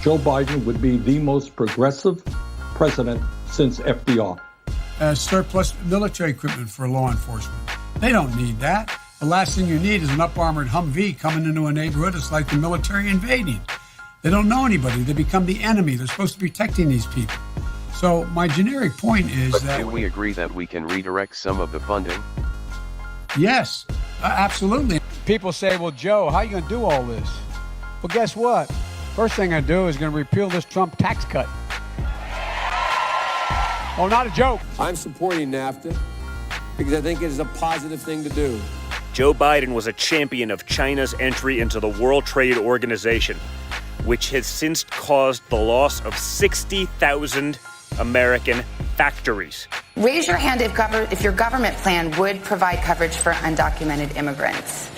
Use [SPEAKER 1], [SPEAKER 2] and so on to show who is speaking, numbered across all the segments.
[SPEAKER 1] Joe Biden would be the most progressive president since FDR.
[SPEAKER 2] Surplus military equipment for law enforcement. They don't need that. The last thing you need is an up-armored Humvee coming into a neighborhood. It's like the military invading. They don't know anybody. They become the enemy. They're supposed to be protecting these people. So my generic point is that...
[SPEAKER 3] Can we agree that we can redirect some of the funding?
[SPEAKER 2] Yes, absolutely.
[SPEAKER 4] People say, well, Joe, how are you going to do all this? Well, guess what? First thing I do is going to repeal this Trump tax cut. Oh, not a joke.
[SPEAKER 5] I'm supporting NAFTA because I think it is a positive thing to do.
[SPEAKER 6] Joe Biden was a champion of China's entry into the World Trade Organization, which has since caused the loss of 60,000 American factories.
[SPEAKER 7] Raise your hand if your government plan would provide coverage for undocumented immigrants.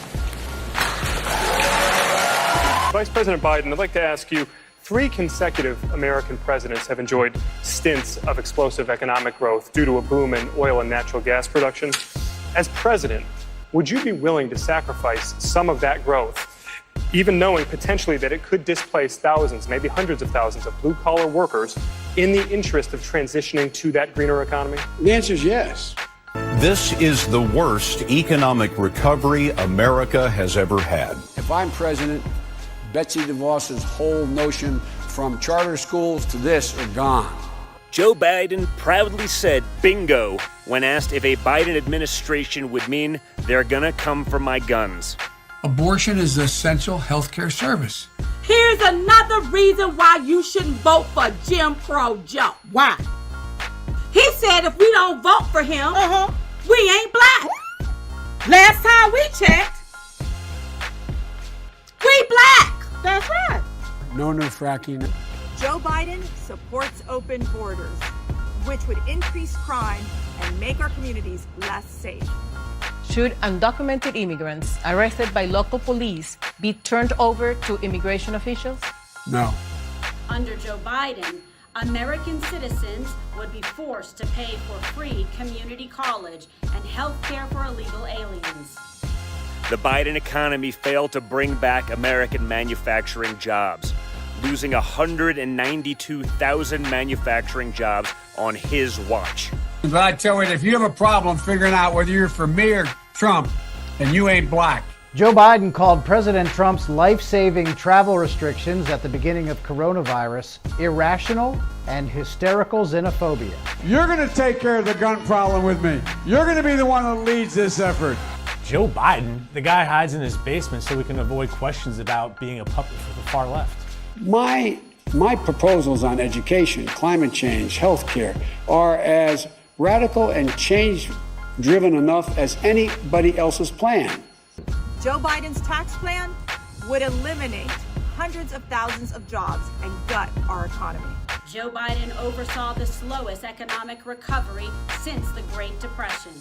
[SPEAKER 8] Vice President Biden, I'd like to ask you, 3 consecutive American presidents have enjoyed stints of explosive economic growth due to a boom in oil and natural gas production. As president, would you be willing to sacrifice some of that growth, even knowing potentially that it could displace thousands, maybe hundreds of thousands of blue-collar workers in the interest of transitioning to that greener economy?
[SPEAKER 2] The answer is yes.
[SPEAKER 9] This is the worst economic recovery America has ever had.
[SPEAKER 5] If I'm president, Betsy DeVos's whole notion from charter schools to this are gone.
[SPEAKER 6] Joe Biden proudly said bingo when asked if a Biden administration would mean they're gonna come for my guns.
[SPEAKER 2] Abortion is an essential health care service.
[SPEAKER 10] Here's another reason why you shouldn't vote for Jim Crow Joe. Why? He said if we don't vote for him, we ain't black. Last time we checked, we black. That's right.
[SPEAKER 2] No new fracking.
[SPEAKER 11] Joe Biden supports open borders, which would increase crime and make our communities less safe.
[SPEAKER 12] Should undocumented immigrants arrested by local police be turned over to immigration officials?
[SPEAKER 2] No.
[SPEAKER 13] Under Joe Biden, American citizens would be forced to pay for free community college and health care for illegal aliens.
[SPEAKER 6] The Biden economy failed to bring back American manufacturing jobs, losing 192,000 manufacturing jobs on his watch.
[SPEAKER 2] But I tell you, if you have a problem figuring out whether you're for me or Trump, then you ain't black.
[SPEAKER 14] Joe Biden called President Trump's life-saving travel restrictions at the beginning of coronavirus irrational and hysterical xenophobia.
[SPEAKER 4] You're going to take care of the gun problem with me. You're going to be the one that leads this effort.
[SPEAKER 15] Joe Biden, the guy hides in his basement so we can avoid questions about being a puppet for the far left.
[SPEAKER 2] My proposals on education, climate change, healthcare are as radical and change-driven enough as anybody else's plan.
[SPEAKER 11] Joe Biden's tax plan would eliminate hundreds of thousands of jobs and gut our economy.
[SPEAKER 13] Joe Biden oversaw the slowest economic recovery since the Great Depression.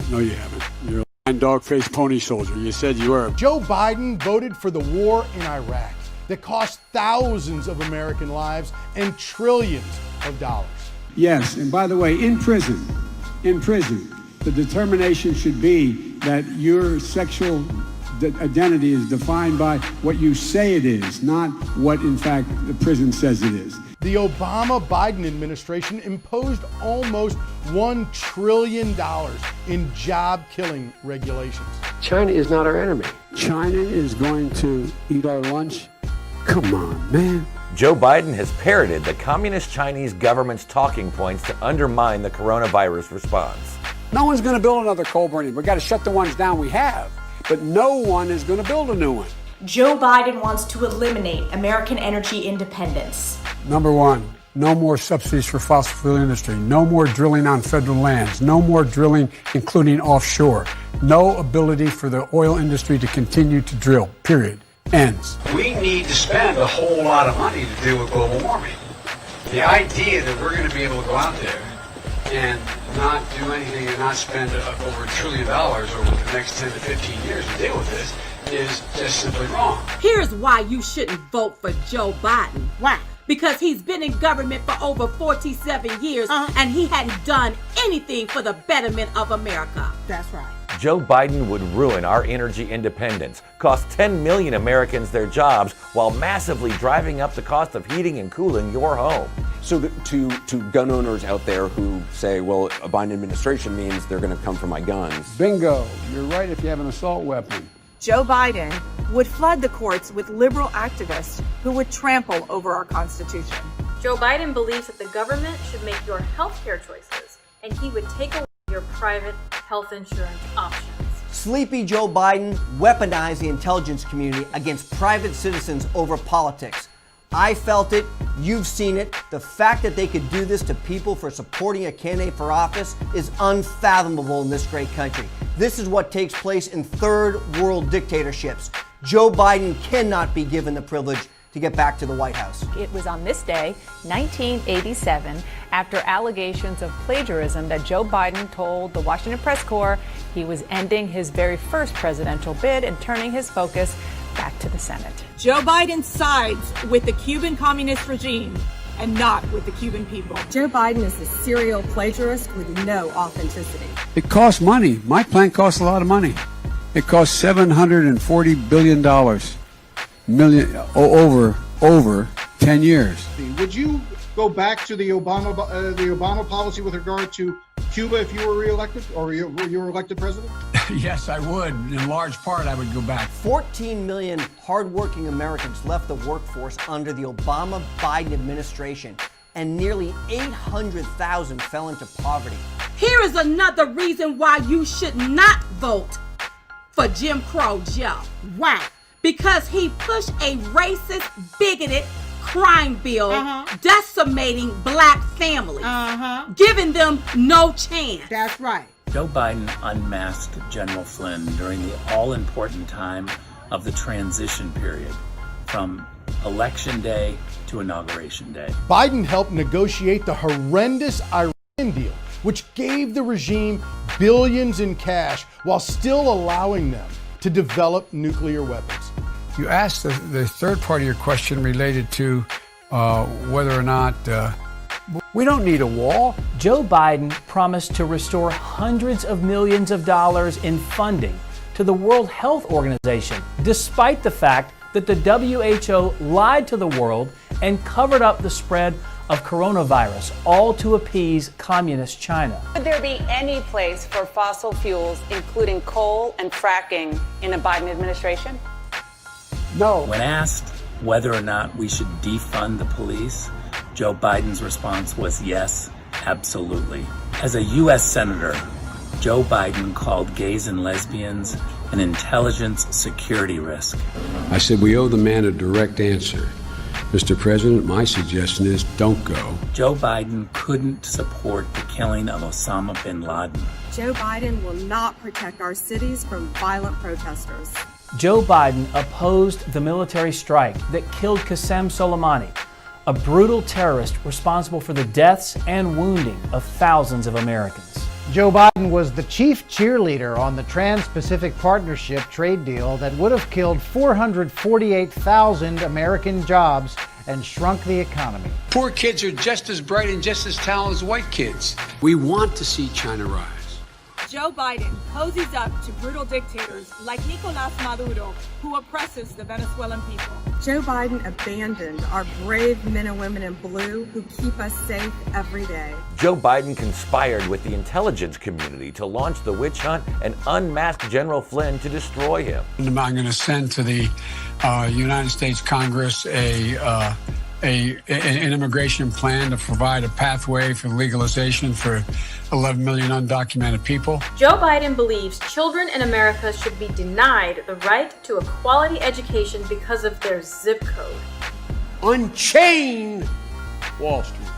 [SPEAKER 2] No, you haven't. You're a lying dog-faced pony soldier. You said you were.
[SPEAKER 16] Joe Biden voted for the war in Iraq that cost thousands of American lives and trillions of dollars.
[SPEAKER 2] Yes, and by the way, in prison, the determination should be that your sexual identity is defined by what you say it is, not what, in fact, the prison says it is.
[SPEAKER 16] The Obama-Biden administration imposed almost $1 trillion in job-killing regulations.
[SPEAKER 5] China is not our enemy.
[SPEAKER 2] China is going to eat our lunch? Come on, man.
[SPEAKER 17] Joe Biden has parroted the Communist Chinese government's talking points to undermine the coronavirus response.
[SPEAKER 5] No one's going to build another coal burning. We've got to shut the ones down we have. But no one is going to build a new one.
[SPEAKER 11] Joe Biden wants to eliminate American energy independence.
[SPEAKER 2] Number one, no more subsidies for fossil fuel industry. No more drilling on federal lands. No more drilling, including offshore. No ability for the oil industry to continue to drill, period. Ends.
[SPEAKER 18] We need to spend a whole lot of money to deal with global warming. The idea that we're going to be able to go out there and not do anything and not spend over $1 trillion over the next 10 to 15 years to deal with this is just simply wrong.
[SPEAKER 10] Here's why you shouldn't vote for Joe Biden. Why? Because he's been in government for over 47 years and he hadn't done anything for the betterment of America. That's right.
[SPEAKER 17] Joe Biden would ruin our energy independence, cost 10 million Americans their jobs, while massively driving up the cost of heating and cooling your home.
[SPEAKER 19] So to gun owners out there who say, well, a Biden administration means they're going to come for my guns.
[SPEAKER 5] Bingo. You're right if you have an assault weapon.
[SPEAKER 11] Joe Biden would flood the courts with liberal activists who would trample over our Constitution.
[SPEAKER 20] Joe Biden believes that the government should make your health care choices, and he would take away your private health insurance options.
[SPEAKER 21] Sleepy Joe Biden weaponized the intelligence community against private citizens over politics. I felt it, you've seen it. The fact that they could do this to people for supporting a candidate for office is unfathomable in this great country. This is what takes place in third world dictatorships. Joe Biden cannot be given the privilege to get back to the White House.
[SPEAKER 22] It was on this day, 1987, after allegations of plagiarism, that Joe Biden told the Washington Press Corps he was ending his very first presidential bid and turning his focus back to the Senate.
[SPEAKER 11] Joe Biden sides with the Cuban communist regime and not with the Cuban people.
[SPEAKER 23] Joe Biden is a serial plagiarist with no authenticity.
[SPEAKER 2] It costs money. My plan costs a lot of money. It costs $740 billion. Over 10 years.
[SPEAKER 24] Would you go back to the Obama policy with regard to Cuba if you were reelected, or you were elected president?
[SPEAKER 2] Yes, I would. In large part, I would go back.
[SPEAKER 21] 14 million hardworking Americans left the workforce under the Obama-Biden administration, and nearly 800,000 fell into poverty.
[SPEAKER 10] Here is another reason why you should not vote for Jim Crow Joe. Why? Because he pushed a racist, bigoted crime bill decimating black families, giving them no chance.
[SPEAKER 23] That's right.
[SPEAKER 25] Joe Biden unmasked General Flynn during the all-important time of the transition period from Election Day to Inauguration Day.
[SPEAKER 16] Biden helped negotiate the horrendous Iran deal, which gave the regime billions in cash while still allowing them to develop nuclear weapons.
[SPEAKER 2] You asked the third part of your question related to whether or not we don't need a wall.
[SPEAKER 12] Joe Biden promised to restore hundreds of millions of dollars in funding to the World Health Organization, despite the fact that the WHO lied to the world and covered up the spread of coronavirus, all to appease communist China.
[SPEAKER 26] Would there be any place for fossil fuels, including coal and fracking, in a Biden administration?
[SPEAKER 2] No.
[SPEAKER 25] When asked whether or not we should defund the police, Joe Biden's response was yes, absolutely. As a U.S. Senator, Joe Biden called gays and lesbians an intelligence security risk.
[SPEAKER 27] I said we owe the man a direct answer. Mr. President, my suggestion is don't go.
[SPEAKER 25] Joe Biden couldn't support the killing of Osama bin Laden.
[SPEAKER 23] Joe Biden will not protect our cities from violent protesters.
[SPEAKER 12] Joe Biden opposed the military strike that killed Qasem Soleimani, a brutal terrorist responsible for the deaths and wounding of thousands of Americans.
[SPEAKER 14] Joe Biden was the chief cheerleader on the Trans-Pacific Partnership trade deal that would have killed 448,000 American jobs and shrunk the economy.
[SPEAKER 2] Poor kids are just as bright and just as talented as white kids. We want to see China rise.
[SPEAKER 11] Joe Biden cozies up to brutal dictators like Nicolás Maduro, who oppresses the Venezuelan people.
[SPEAKER 23] Joe Biden abandoned our brave men and women in blue who keep us safe every day.
[SPEAKER 17] Joe Biden conspired with the intelligence community to launch the witch hunt and unmask General Flynn to destroy him.
[SPEAKER 2] I'm going to send to the United States Congress an immigration plan to provide a pathway for legalization for 11 million undocumented people.
[SPEAKER 20] Joe Biden believes children in America should be denied the right to a quality education because of their zip code.
[SPEAKER 5] Unchain Wall Street.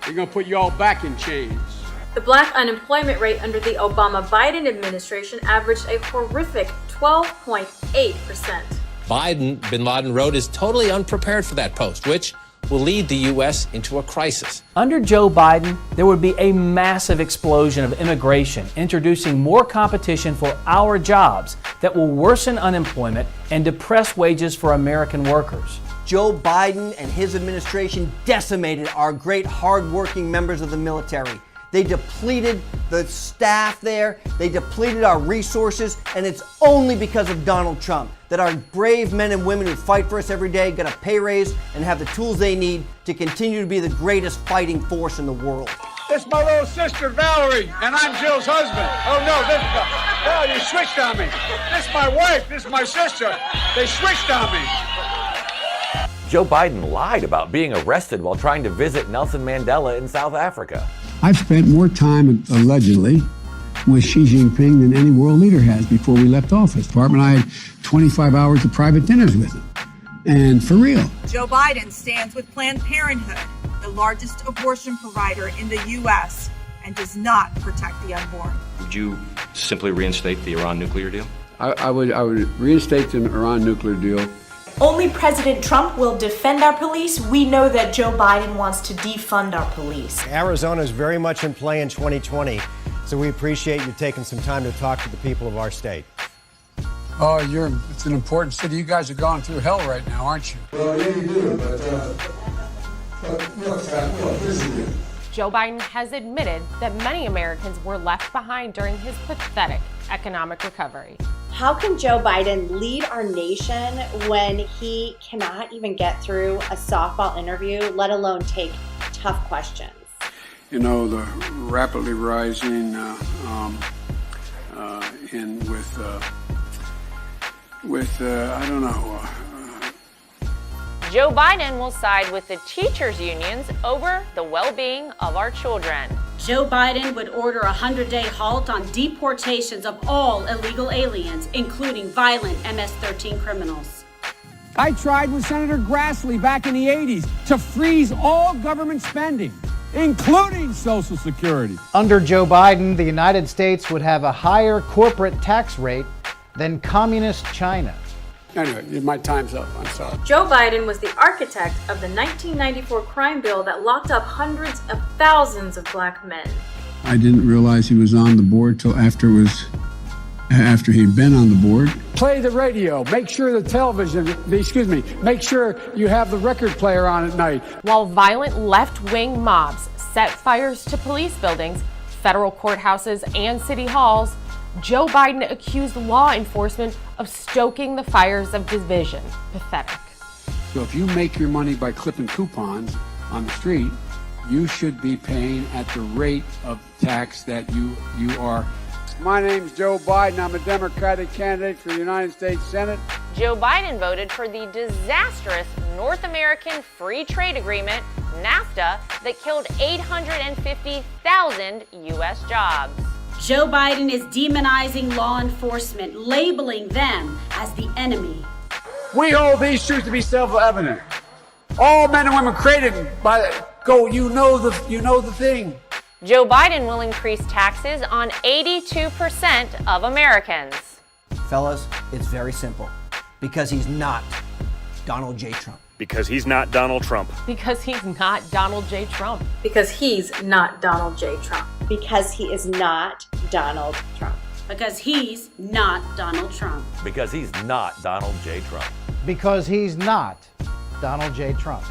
[SPEAKER 5] They're going to put you all back in chains.
[SPEAKER 20] The black unemployment rate under the Obama-Biden administration averaged a horrific 12.8%.
[SPEAKER 28] Biden, bin Laden wrote, is totally unprepared for that post, which will lead the U.S. into a crisis.
[SPEAKER 12] Under Joe Biden, there would be a massive explosion of immigration, introducing more competition for our jobs that will worsen unemployment and depress wages for American workers.
[SPEAKER 21] Joe Biden and his administration decimated our great hardworking members of the military. They depleted the staff there. They depleted our resources. And it's only because of Donald Trump that our brave men and women who fight for us every day get a pay raise and have the tools they need to continue to be the greatest fighting force in the world.
[SPEAKER 5] This is my little sister, Valerie, and I'm Jill's husband. Oh, no, you switched on me. This is my wife. This is my sister. They switched on me.
[SPEAKER 17] Joe Biden lied about being arrested while trying to visit Nelson Mandela in South Africa.
[SPEAKER 27] I've spent more time, allegedly, with Xi Jinping than any world leader has before we left office. Department, I had 25 hours of private dinners with him. And for real.
[SPEAKER 11] Joe Biden stands with Planned Parenthood, the largest abortion provider in the U.S., and does not protect the unborn.
[SPEAKER 1] Would you simply reinstate the Iran nuclear deal?
[SPEAKER 27] I would reinstate the Iran nuclear deal.
[SPEAKER 3] Only President Trump will defend our police. We know that Joe Biden wants to defund our police.
[SPEAKER 4] Arizona is very much in play in 2020, so we appreciate you taking some time to talk to the people of our state.
[SPEAKER 2] Oh, it's an important city. You guys are going through hell right now, aren't you?
[SPEAKER 6] Well, yeah, you do, but look,
[SPEAKER 7] Joe Biden has admitted that many Americans were left behind during his pathetic economic recovery.
[SPEAKER 3] How can Joe Biden lead our nation when he cannot even get through a softball interview, let alone take tough questions?
[SPEAKER 27] You know, the rapidly rising I don't know.
[SPEAKER 8] Joe Biden will side with the teachers' unions over the well-being of our children.
[SPEAKER 13] Joe Biden would order a 100-day halt on deportations of all illegal aliens, including violent MS-13 criminals.
[SPEAKER 9] I tried with Senator Grassley back in the 80s to freeze all government spending, including Social Security.
[SPEAKER 14] Under Joe Biden, the United States would have a higher corporate tax rate than communist China.
[SPEAKER 2] Anyway, my time's up. I'm sorry.
[SPEAKER 20] Joe Biden was the architect of the 1994 crime bill that locked up hundreds of thousands of black men.
[SPEAKER 27] I didn't realize he was on the board till after he'd been on the board.
[SPEAKER 2] Play the radio. Make sure make sure you have the record player on at night.
[SPEAKER 7] While violent left-wing mobs set fires to police buildings, federal courthouses, and city halls, Joe Biden accused law enforcement of stoking the fires of division. Pathetic.
[SPEAKER 2] So if you make your money by clipping coupons on the street, you should be paying at the rate of tax that you are. My name's Joe Biden. I'm a Democratic candidate for the United States Senate.
[SPEAKER 8] Joe Biden voted for the disastrous North American Free Trade Agreement, NAFTA, that killed 850,000 U.S. jobs.
[SPEAKER 13] Joe Biden is demonizing law enforcement, labeling them as the enemy.
[SPEAKER 2] We hold these truths to be self-evident. All men and women created by you know the thing.
[SPEAKER 8] Joe Biden will increase taxes on 82% of Americans.
[SPEAKER 21] Fellas, it's very simple. Because he's not Donald J. Trump.
[SPEAKER 1] Because he's not Donald Trump.
[SPEAKER 7] Because he's not Donald J. Trump.
[SPEAKER 20] Because he's not Donald J. Trump.
[SPEAKER 3] Because he is not Donald Trump.
[SPEAKER 13] Because he's not Donald Trump.
[SPEAKER 17] Because he's not Donald J. Trump.
[SPEAKER 14] Because he's not Donald J. Trump.